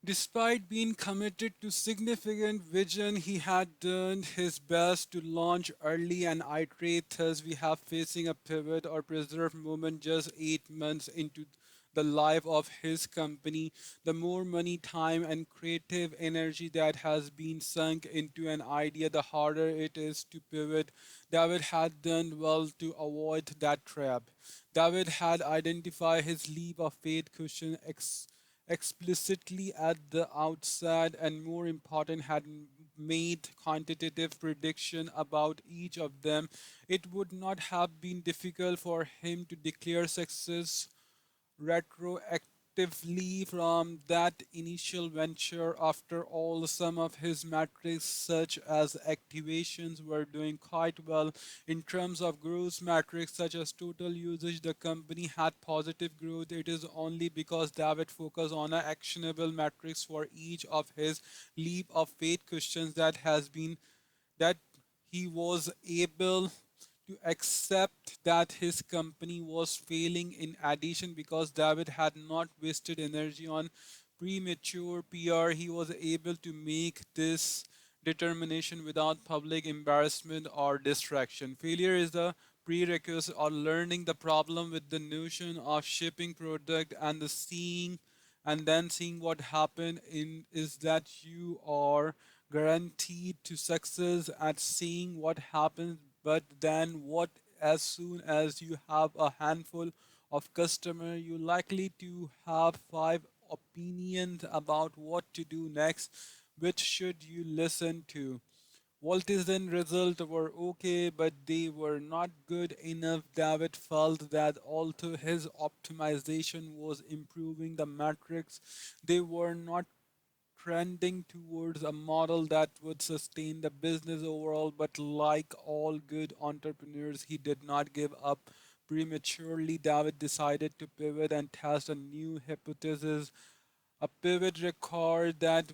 Despite being committed to significant vision, he had done his best to launch early and iterate. Thus, we have facing a pivot or preserve moment just 8 months into the life of his company. The more money, time, and creative energy that has been sunk into an idea, the harder it is to pivot. David had done well to avoid that trap. David had identified his leap of faith cushion explicitly at the outset, and more important, had made quantitative prediction about each of them. It would not have been difficult for him to declare success retroactively from that initial venture. After all, some of his metrics, such as activations, were doing quite well. In terms of gross metrics, such as total usage, the company had positive growth. It is only because David focused on actionable metrics for each of his leap of faith questions that he was able to accept that his company was failing. In addition, because David had not wasted energy on premature PR, he was able to make this determination without public embarrassment or distraction. Failure is the prerequisite or learning the problem with the notion of shipping product and the seeing and then seeing what happened in is that you are guaranteed to success at seeing what happens. But then what, as soon as you have a handful of customer, you likely to have five opinions about what to do next. Which should you listen to? Walt's end results were okay, but they were not good enough. David felt that although his optimization was improving the metrics, they were not trending towards a model that would sustain the business overall. But like all good entrepreneurs, he did not give up prematurely. David decided to pivot and test a new hypothesis, a pivot record that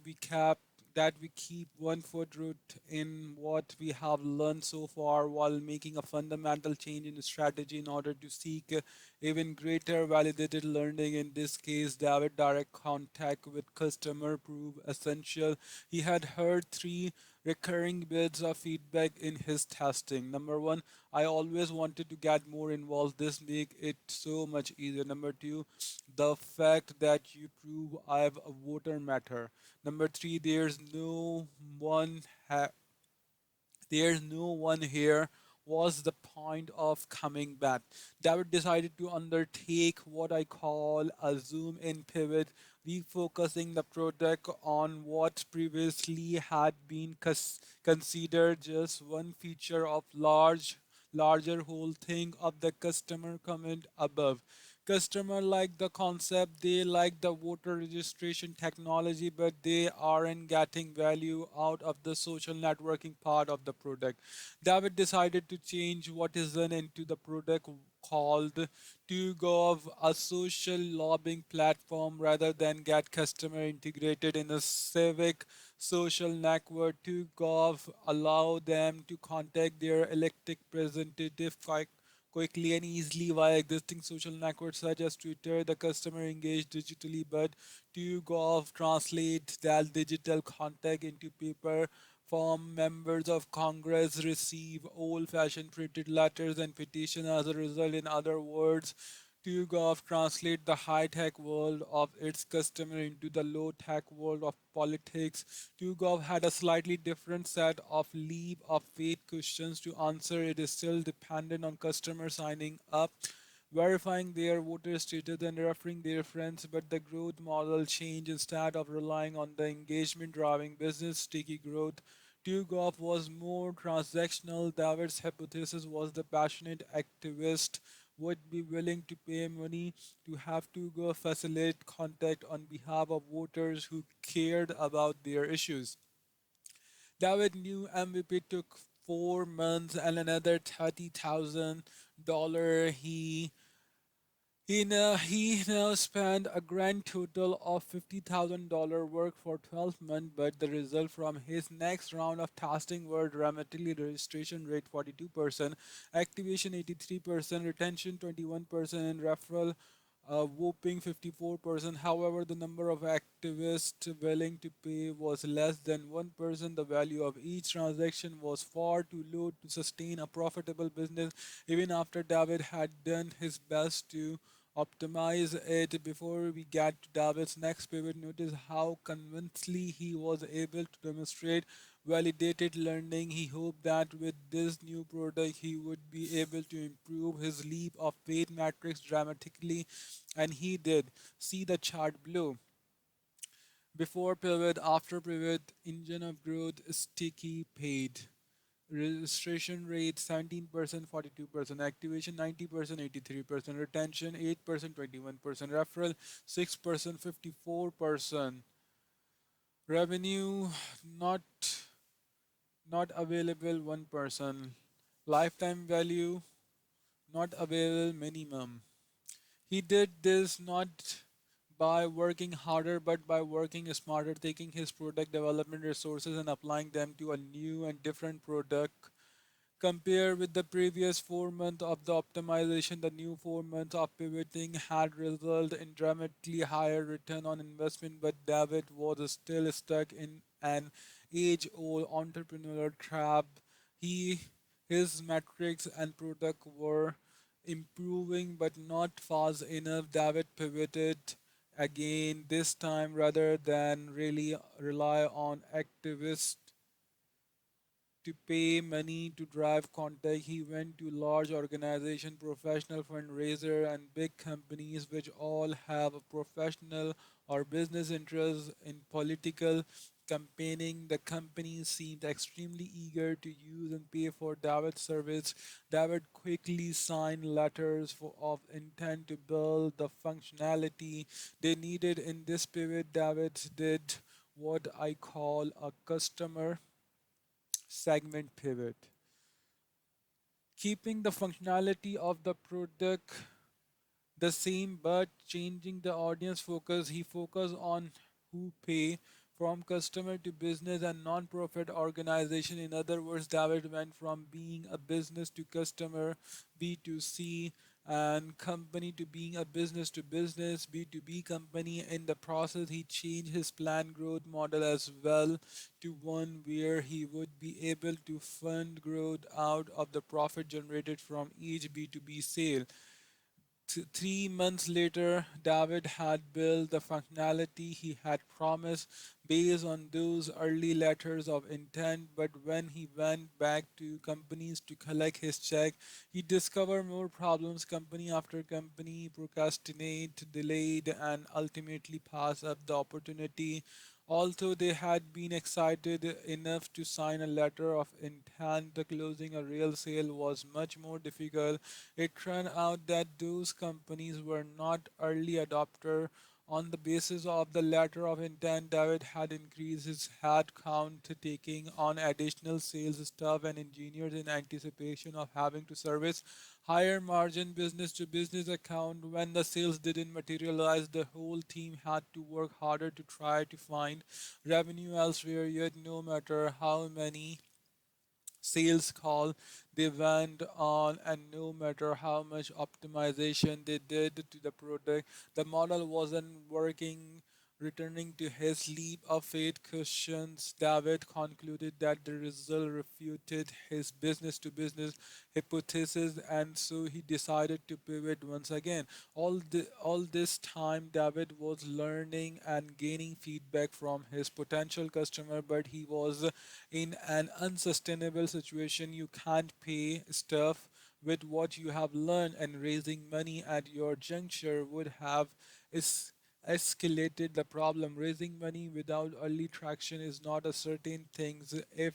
we keep one foot root in what we have learned so far while making a fundamental change in strategy in order to seek even greater validated learning. In this case, David direct contact with customer proved essential. He had heard three recurring bits of feedback in his testing. Number one, I always wanted to get more involved. This make it so much easier. Number two, the fact that you prove I have a voter matter. Number three, one ha- there's no one here. Was the point of coming back? David decided to undertake what I call a zoom in pivot, refocusing the product on what previously had been considered just one feature of larger whole thing of the customer comment above. Customer like the concept, they like the voter registration technology, but they aren't getting value out of the social networking part of the product. David decided to change what is done into the product called TwoGov, a social lobbying platform, rather than get customer integrated in a civic social network. TwoGov allow them to contact their elected representative quickly and easily via existing social networks such as Twitter. The customer engaged digitally, but TwoGov translates that digital contact into paper form. Members of Congress receive old-fashioned printed letters and petitions. As a result, in other words, TUGov translate the high-tech world of its customer into the low-tech world of politics. TUGov had a slightly different set of leap of faith questions to answer. It is still dependent on customers signing up, verifying their voter status and referring their friends, but the growth model changed. Instead of relying on the engagement driving business sticky growth, TUGov was more transactional. David's hypothesis was the passionate activist would be willing to pay money to have TUGov facilitate contact on behalf of voters who cared about their issues. David knew MVP took 4 months and another $30,000. He now spent a grand total of $50,000 work for 12 months, but the result from his next round of testing were dramatically registration rate 42%, activation 83%, retention 21%, and referral whooping 54%. However, the number of activist willing to pay was less than 1%. The value of each transaction was far too low to sustain a profitable business, even after David had done his best to optimize it. Before we get to David's next pivot, notice how convincingly he was able to demonstrate validated learning. He hoped that with this new product, he would be able to improve his leap of faith matrix dramatically, and he did. See the chart below. Before pivot, after pivot, engine of growth, sticky paid. Registration rate 17%, 42%, activation 90%, 83%, retention 8%, 21%, referral 6%, 54%, revenue not not available 1%, lifetime value not available minimum. He did this not by working harder but by working smarter, taking his product development resources and applying them to a new and different product. Compare with the previous 4 months of the optimization, the new 4 months of pivoting had resulted in dramatically higher return on investment, but David was still stuck in an age-old entrepreneurial trap. He, his metrics and product were improving, but not fast enough. David pivoted again, this time rather than really rely on activists to pay money to drive contact. He went to large organization, professional fundraiser, and big companies which all have a professional or business interest in political campaigning. The companies seemed extremely eager to use and pay for David's service. David quickly signed letters of intent to build the functionality they needed. In this pivot, David did what I call a customer segment pivot, keeping the functionality of the product the same but changing the audience focus. He focused on who pay, from customer to business and non-profit organization. In other words, David went from being a business to customer, B2C, and company to being a business to business, B2B company. In the process, he changed his planned growth model as well to one where he would be able to fund growth out of the profit generated from each B2B sale. 3 months later, David had built the functionality he had promised based on those early letters of intent. But when he went back to companies to collect his check, he discovered more problems. Company after company procrastinate, delayed, and ultimately passed up the opportunity. Although they had been excited enough to sign a letter of intent, the closing a real sale was much more difficult. It turned out that those companies were not early adopter. On the basis of the letter of intent, David had increased his head count, taking on additional sales staff and engineers in anticipation of having to service higher margin business to business account. When the sales didn't materialize, the whole team had to work harder to try to find revenue elsewhere. Yet, no matter how many sales call they went on, and no matter how much optimization they did to the product, the model wasn't working. Returning to his leap of faith questions, David concluded that the result refuted his business to business hypothesis, and so he decided to pivot once again. All this time, David was learning and gaining feedback from his potential customer, but he was in an unsustainable situation. You can't pay stuff with what you have learned, and raising money at your juncture would have is escalated the problem. Raising money without early traction is not a certain thing. If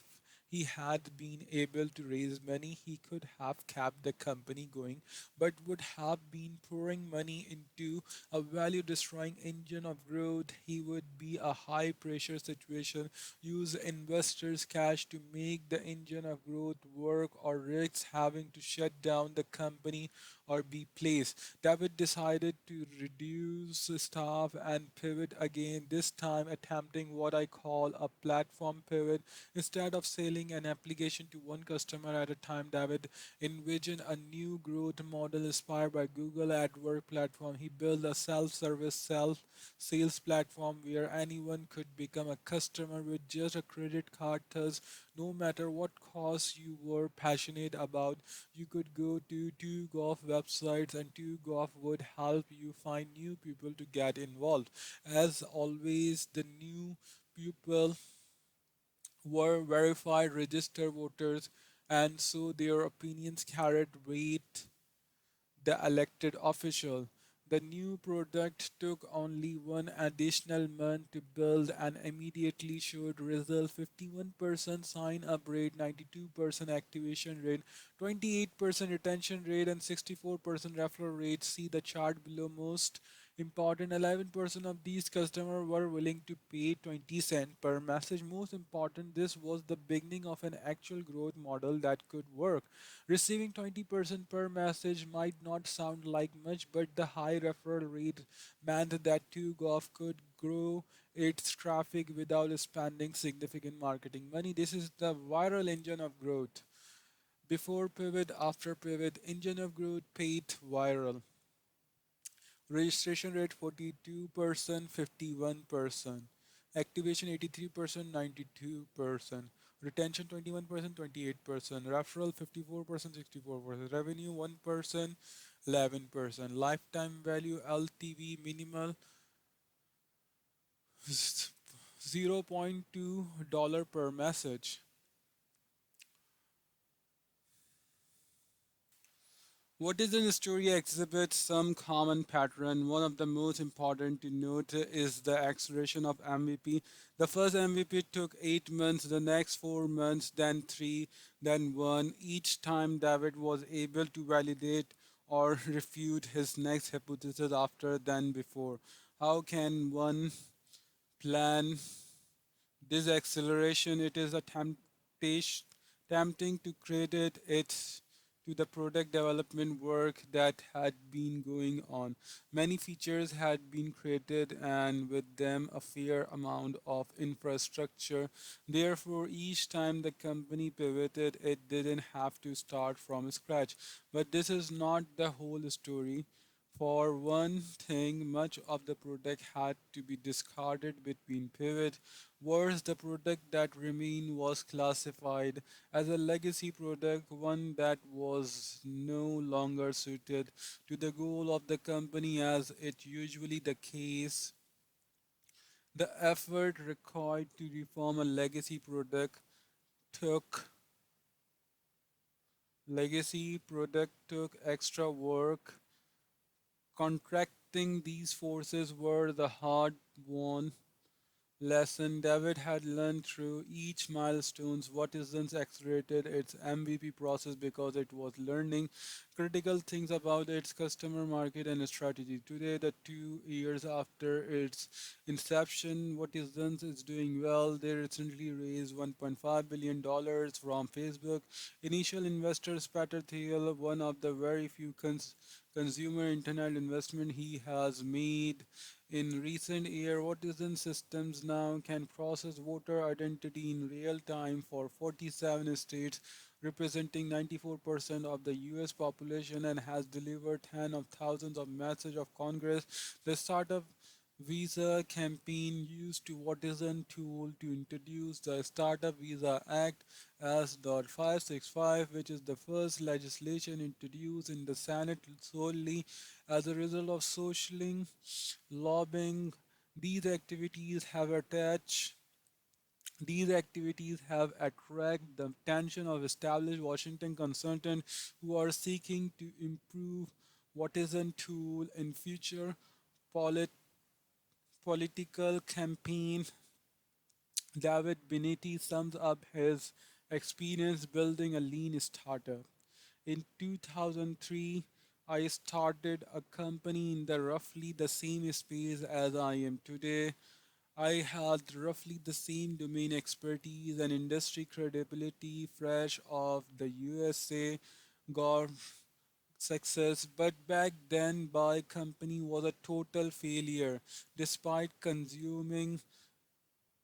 he had been able to raise money, he could have kept the company going, but would have been pouring money into a value destroying engine of growth. He would be a high pressure situation, use investors' cash to make the engine of growth work, or risk having to shut down the company or be placed. David decided to reduce staff and pivot again, this time attempting what I call a platform pivot. Instead of selling an application to one customer at a time, David envisioned a new growth model inspired by Google AdWords platform. He built a self-service self-sales platform where anyone could become a customer with just a credit card. Thus, no matter what cause you were passionate about, you could go to two golf websites and two golf would help you find new people to get involved. As always, the new people were verified registered voters, and so their opinions carried weight the elected official. The new product took only one additional month to build and immediately showed results: 51% sign up rate, 92% activation rate, 28% retention rate, and 64% referral rate. See the chart below. Most important, 11% of these customers were willing to pay 20 cents per message. Most important, this was the beginning of an actual growth model that could work. Receiving 20% per message might not sound like much, but the high referral rate meant that TuGolf could grow its traffic without spending significant marketing money. This is the viral engine of growth. Before pivot, after pivot, engine of growth, paid viral. Registration rate 42%, 51%. Activation 83%, 92%. Retention 21%, 28%. Referral 54%, 64%. Revenue 1%, 11%. Lifetime value LTV minimal $0.2 per message. What is in the story exhibits some common pattern. One of the most important to note is the acceleration of MVP. The first MVP took 8 months, the next 4 months, then three, then one. Each time David was able to validate or refute his next hypothesis after than before. How can one plan this acceleration? It is a tempting to credit it to the product development work that had been going on. Many features had been created and with them a fair amount of infrastructure. Therefore, each time the company pivoted, it didn't have to start from scratch. But this is not the whole story. For one thing, much of the product had to be discarded between pivot. Worse, the product that remained was classified as a legacy product, one that was no longer suited to the goal of the company, as it usually the case. The effort required to reform a took legacy product took extra work. Contracting these forces were the hard won lesson David had learned through each milestones. Watson's accelerated its MVP process because it was learning critical things about its customer market and strategy. Today, the 2 years after its inception, Watson's is doing well. They recently raised $1.5 billion from Facebook. Initial investors, Peter Thiel, one of the very few consumer internet investment he has made in recent year. Citizen systems now can process voter identity in real time for 47 states, representing 94% of the US population, and has delivered tens of thousands of messages of Congress. The startup Visa campaign used to Citizen tool to introduce the Startup Visa Act S.565, which is the first legislation introduced in the Senate solely as a result of social lobbying. These activities have attached these activities have attracted the attention of established Washington consultants who are seeking to improve Citizen tool in future polit- political campaign. David Benetti sums up his experience building a lean startup. In 2003, I started a company in the roughly the same space as I am today. I had roughly the same domain expertise and industry credibility fresh off the USA success, but back then buy company was a total failure despite consuming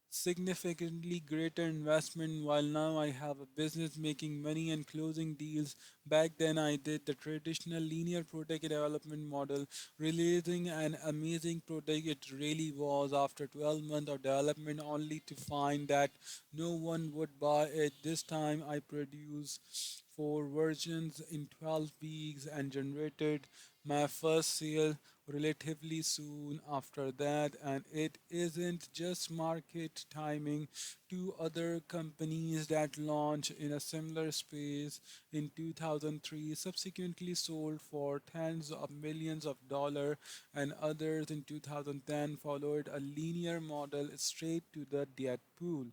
significantly greater investment. While now I have a business making money and closing deals, back then I did the traditional linear product development model, releasing an amazing product. It really was after 12 months of development only to find that no one would buy it. This time I produced four versions in 12 weeks and generated my first sale relatively soon after that. And it isn't just market timing. Two other companies that launched in a similar space in 2003 subsequently sold for tens of millions of dollars, and others in 2010 followed a linear model straight to the debt pool.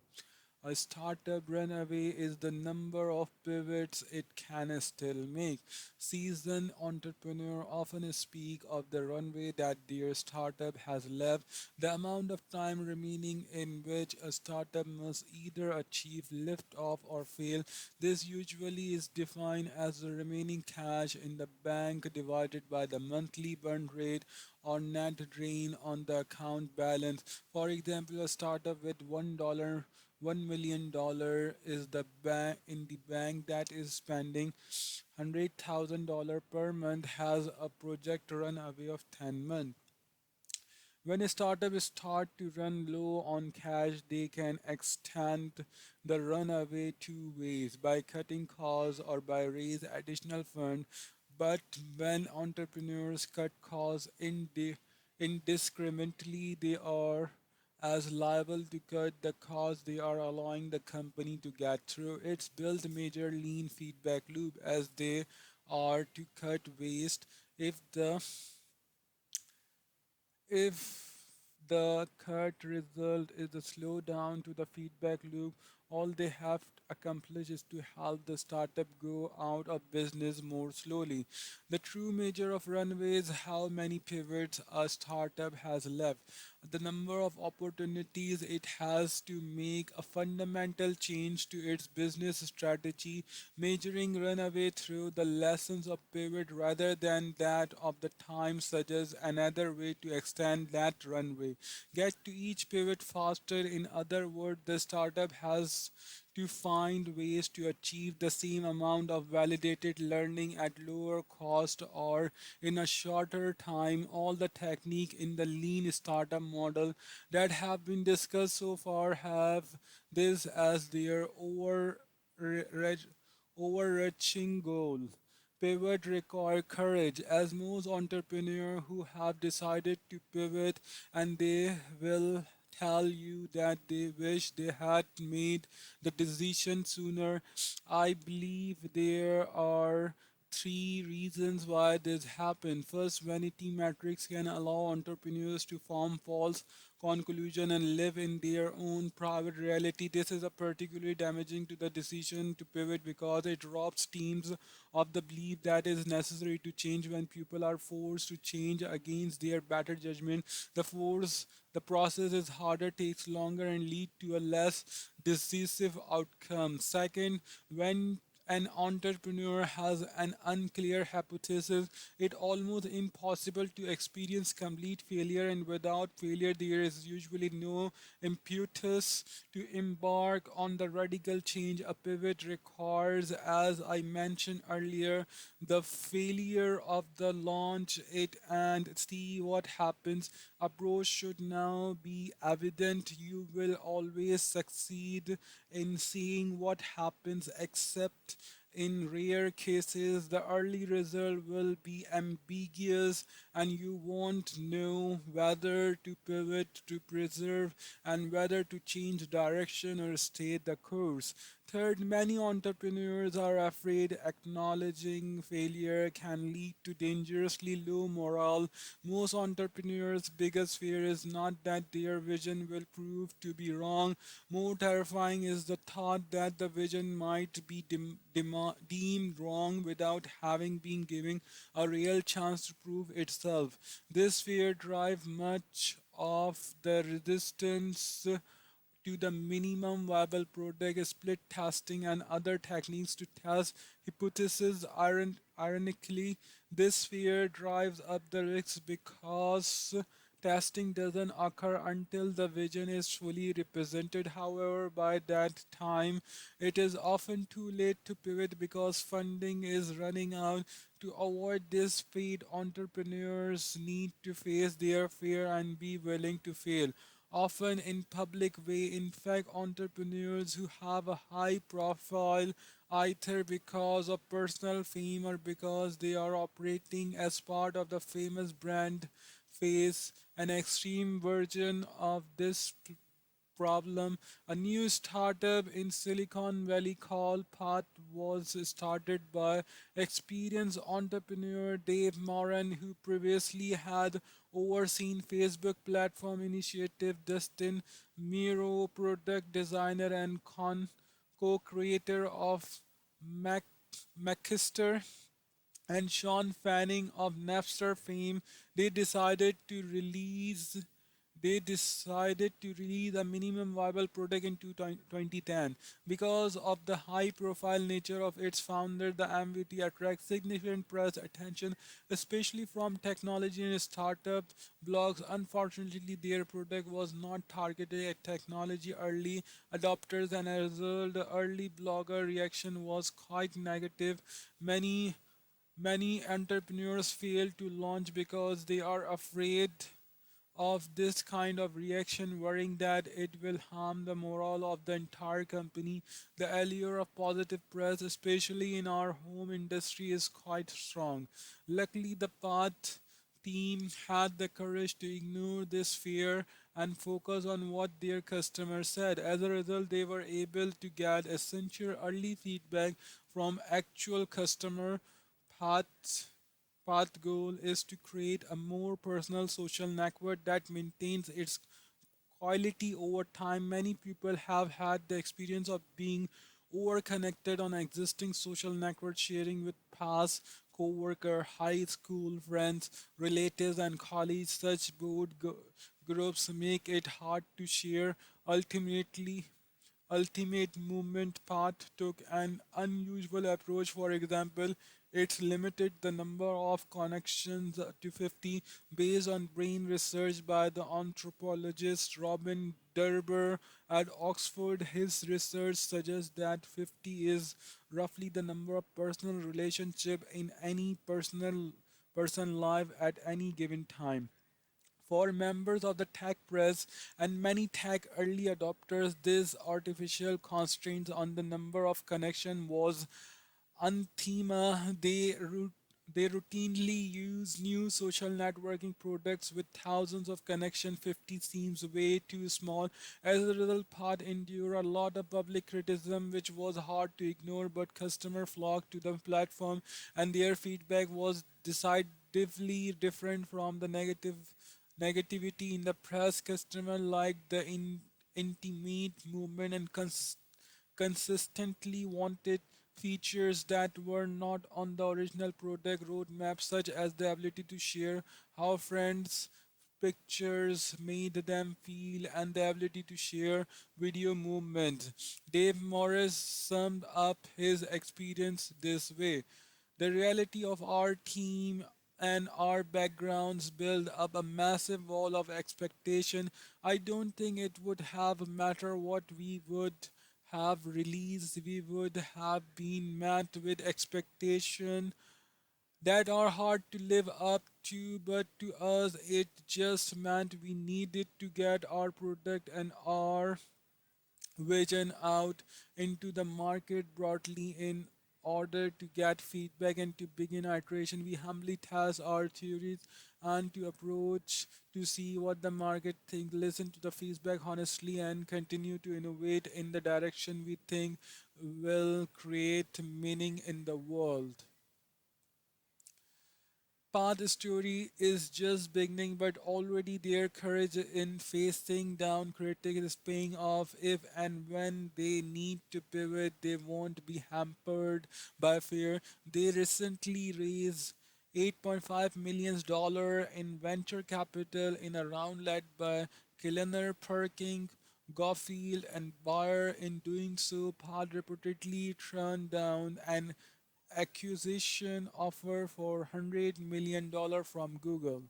A startup runaway is the number of pivots it can still make. Seasoned entrepreneurs often speak of the runway that their startup has left, the amount of time remaining in which a startup must either achieve liftoff or fail. This usually is defined as the remaining cash in the bank divided by the monthly burn rate or net drain on the account balance. For example, a startup with $1 million is the bank in the bank that is spending $100,000 per month has a project runaway of 10 months. When a startup start to run low on cash, they can extend the runaway two ways by cutting costs or by raise additional funds. But when entrepreneurs cut costs indiscriminately, they are as liable to cut the costs they are allowing the company to get through. It's built a major lean feedback loop as they are to cut waste. If the if the cut result is a slowdown to the feedback loop, all they have to accomplish is to help the startup go out of business more slowly. The true measure of runway is how many pivots a startup has left, the number of opportunities it has to make a fundamental change to its business strategy, measuring runaway through the lessons of pivot rather than that of the time suggests another way to extend that runway. Get to each pivot faster. In other words, the startup has to find ways to achieve the same amount of validated learning at lower cost or in a shorter time. All the technique in the lean startup model that have been discussed so far have this as their overarching goal. Pivot require courage, as most entrepreneurs who have decided to pivot and they will tell you that they wish they had made the decision sooner. I believe there are three reasons why this happened. First, vanity metrics can allow entrepreneurs to form false conclusion and live in their own private reality. This is a particularly damaging to the decision to pivot because it robs teams of the belief that is necessary to change. When people are forced to change against their better judgment, the process is harder, takes longer, and lead to a less decisive outcome. Second, when an entrepreneur has an unclear hypothesis, it almost impossible to experience complete failure, and without failure, there is usually no impetus to embark on the radical change. A pivot requires, as I mentioned earlier, the failure of the launch it and see what happens. Approach should now be evident. You will always succeed in seeing what happens, except in rare cases, the early result will be ambiguous and you won't know whether to pivot to preserve and whether to change direction or stay the course. Third, many entrepreneurs are afraid acknowledging failure can lead to dangerously low morale. Most entrepreneurs' biggest fear is not that their vision will prove to be wrong. More terrifying is the thought that the vision might be deemed wrong without having been given a real chance to prove itself. This fear drives much of the resistance to the minimum viable product, split testing, and other techniques to test hypotheses. Ironically, this fear drives up the risks because testing doesn't occur until the vision is fully represented. However, by that time, it is often too late to pivot because funding is running out. To avoid this fate, entrepreneurs need to face their fear and be willing to fail, often in public way. In fact, entrepreneurs who have a high profile, either because of personal fame or because they are operating as part of the famous brand, face an extreme version of this problem. A new startup in Silicon Valley called Path was started by experienced entrepreneur Dave Moran, who previously had overseen Facebook platform initiative. Dustin Miro, product designer and co-creator of Mac Macister, and Sean Fanning of Napster fame, they decided to release a minimum viable product in 2010. Because of the high profile nature of its founder, the MVT attracts significant press attention, especially from technology and startup blogs. Unfortunately, their product was not targeted at technology early adopters, and as a result, the early blogger reaction was quite negative. Many entrepreneurs fail to launch because they are afraid of this kind of reaction, worrying that it will harm the morale of the entire company. The allure of positive press, especially in our home industry, is quite strong. Luckily, the Path team had the courage to ignore this fear and focus on what their customers said. As a result, they were able to get essential early feedback from actual customer. Path Path goal is to create a more personal social network that maintains its quality over time. Many people have had the experience of being over-connected on existing social network, sharing with past co-worker, high school friends, relatives, and colleagues. Such groups make it hard to share. Ultimate Movement Path took an unusual approach. For example, it limited the number of connections to 50 based on brain research by the anthropologist Robin Derber at Oxford. His research suggests that 50 is roughly the number of personal relationship in any personal person life at any given time. For members of the tech press and many tech early adopters, this artificial constraint on the number of connection was anathema. They routinely use new social networking products with thousands of connections. 50 seems way too small. As a result, Pod endured a lot of public criticism, which was hard to ignore, but customers flocked to the platform, and their feedback was decidedly different from the negativity in the press. Customer liked the intimate movement and consistently wanted features that were not on the original product roadmap, such as the ability to share how friends' pictures made them feel and the ability to share video movement. Dave Morris summed up his experience this way: the reality of our team and our backgrounds build up a massive wall of expectation. I don't think it would have mattered what we would have released. We would have been met with expectation that are hard to live up to, but to us it just meant we needed to get our product and our vision out into the market broadly in order to get feedback and to begin iteration. We humbly test our theories and to approach to see what the market think, listen to the feedback honestly, and continue to innovate in the direction we think will create meaning in the world. Path story is just beginning, but already their courage in facing down critics is paying off. If and when they need to pivot, they won't be hampered by fear. They recently raised $8.5 million in venture capital in a round led by Kilner Perking, Garfield and Bayer, in doing so, had reportedly turned down an acquisition offer for $100 million from Google.